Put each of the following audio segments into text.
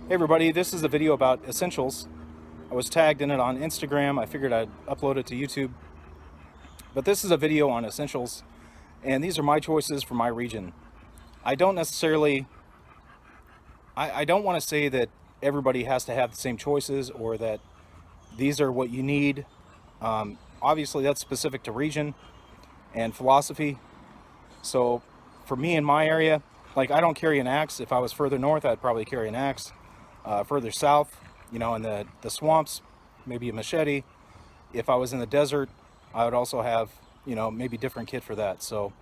Hey everybody, this is a video about essentials. I was tagged in it on Instagram. I figured I'd upload it to YouTube. But this is a video on essentials, and these are my choices for my region. I don't necessarily, I don't want to say that everybody has to have the same choices or that these are what you need. Obviously that's specific to region and philosophy. So for me in my area, like I don't carry an axe. If I was further north, I'd probably carry an axe. Further south, you know, in the swamps, maybe a machete. If I was in the desert, I would also have, you know, maybe different kit for that. So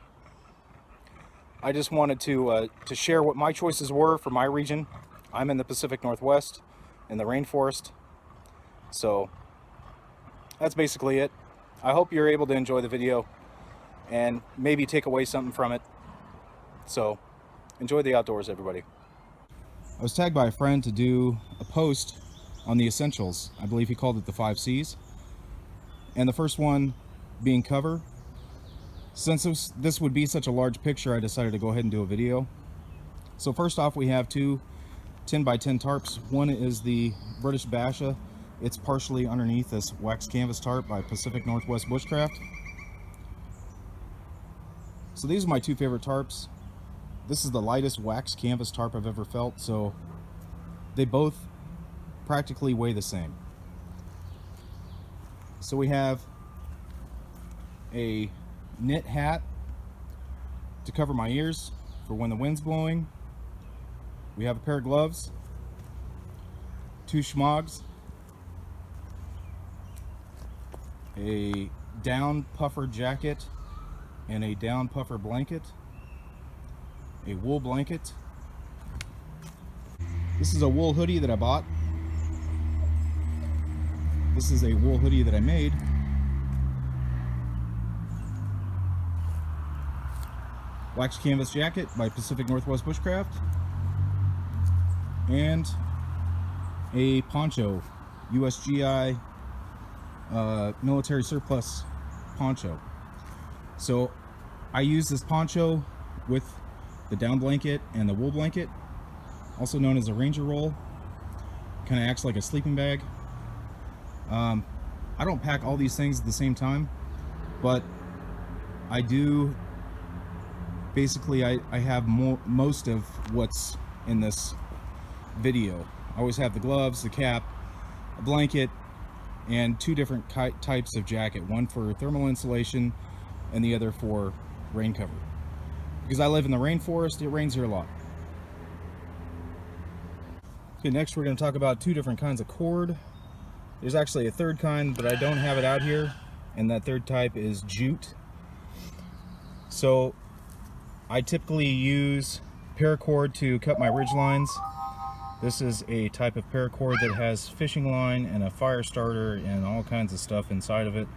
I just wanted to share what my choices were for my region. I'm in the Pacific Northwest, in the rainforest. So that's basically it. I hope you're able to enjoy the video and maybe take away something from it. So enjoy the outdoors, everybody. I was tagged by a friend to do a post on the essentials. I believe he called it the 5 C's. And the first one being cover. Since this would be such a large picture, I decided to go ahead and do a video. So first off, we have two 10x10 tarps. One is the British Basha. It's partially underneath this wax canvas tarp by Pacific Northwest Bushcraft. So these are my two favorite tarps. This is the lightest wax canvas tarp I've ever felt, so they both practically weigh the same. So we have a knit hat to cover my ears for when the wind's blowing. We have a pair of gloves, two schmogs, a down puffer jacket and a down puffer blanket, a wool blanket. This is a wool hoodie that I bought. This is a wool hoodie that I made. Wax canvas jacket by Pacific Northwest Bushcraft. And a poncho, USGI military surplus poncho. So I use this poncho with the down blanket and the wool blanket, also known as a ranger roll. Kind of acts like a sleeping bag. I don't pack all these things at the same time, but I do. Basically, I have most of what's in this video. I always have the gloves, the cap, a blanket, and two different types of jacket. One for thermal insulation and the other for rain cover. Because I live in the rainforest, it rains here a lot. Okay, next we're going to talk about two different kinds of cord. There's actually a third kind, but I don't have it out here, and that third type is jute. So I typically use paracord to cut my ridge lines. This is a type of paracord that has fishing line and a fire starter and all kinds of stuff inside of it,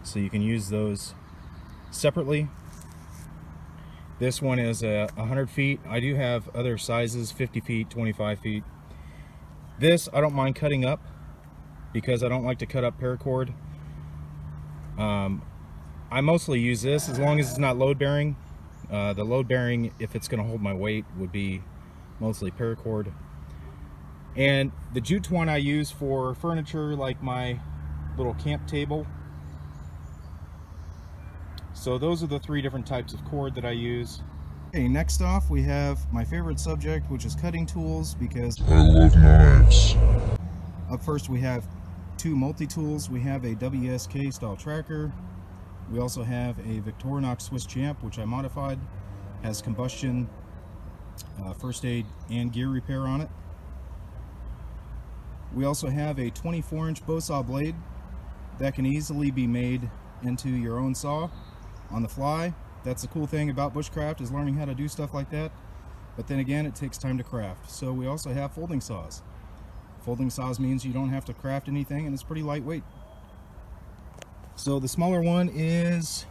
so you can use those separately. This one is 100 feet. I do have other sizes, 50 feet, 25 feet. This I don't mind cutting up because I don't like to cut up paracord. I mostly use this as long as it's not load bearing. The load bearing, if it's going to hold my weight, would be mostly paracord. And the jute one I use for furniture, like my little camp table. So those are the three different types of cord that I use. Okay, next off we have my favorite subject, which is cutting tools, because I love knives. Up first we have two multi-tools. We have a WSK style tracker. We also have a Victorinox Swiss Champ, which I modified. Has combustion, first aid, and gear repair on it. We also have a 24-inch bow saw blade that can easily be made into your own saw on the fly. That's the cool thing about bushcraft, is learning how to do stuff like that. But then again, it takes time to craft. So we also have folding saws. Folding saws means you don't have to craft anything, and it's pretty lightweight. So the smaller one is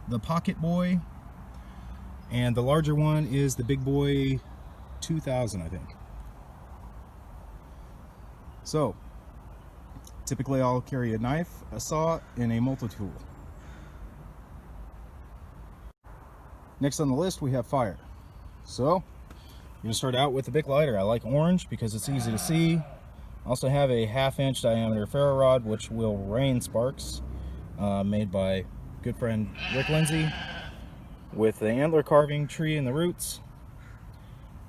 the Pocket Boy, and the larger one is the Big Boy 2000, I think. So typically I'll carry a knife, a saw, and a multi-tool. Next on the list we have fire. So You're gonna start out with the Bic lighter. I like orange because it's easy to see. I also have a 1/2 inch diameter ferro rod, which will rain sparks, made by good friend Rick Lindsay, with the antler carving tree in the roots.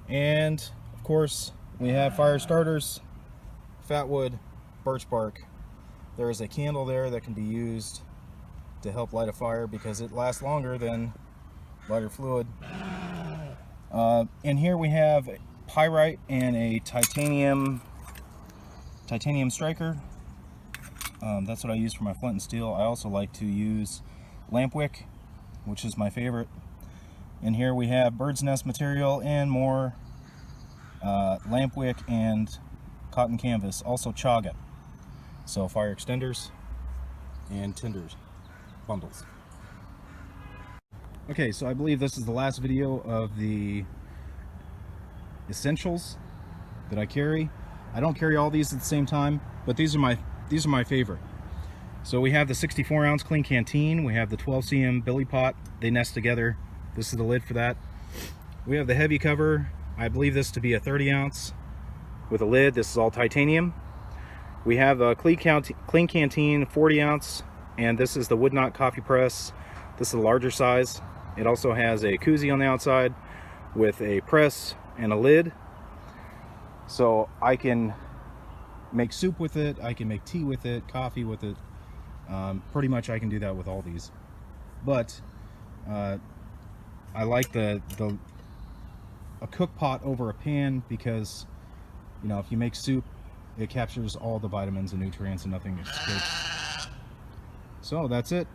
And of course, we have fire starters, fat wood, birch bark. There is a candle there that can be used to help light a fire because it lasts longer than lighter fluid. And here we have pyrite and a titanium striker. That's what I use for my flint and steel. I also like to use lamp wick, which is my favorite. And here we have bird's nest material and more lamp wick and cotton canvas, also chaga. So fire extenders and tinders bundles. Okay, so I believe this is the last video of the essentials that I carry. I don't carry all these at the same time, but these are my favorite. So we have the 64-ounce clean canteen, we have the 12 cm billy pot, they nest together. This is the lid for that. We have the heavy cover. I believe this to be a 30-ounce with a lid. This is all titanium. We have a clean canteen 40-ounce, and this is the wood knot coffee press. This is a larger size. It also has a koozie on the outside with a press and a lid. So I can make soup with it, I can make tea with it, coffee with it. Pretty much I can do that with all these. But I like a cook pot over a pan because, you know, if you make soup, it captures all the vitamins and nutrients and nothing escapes. So that's it.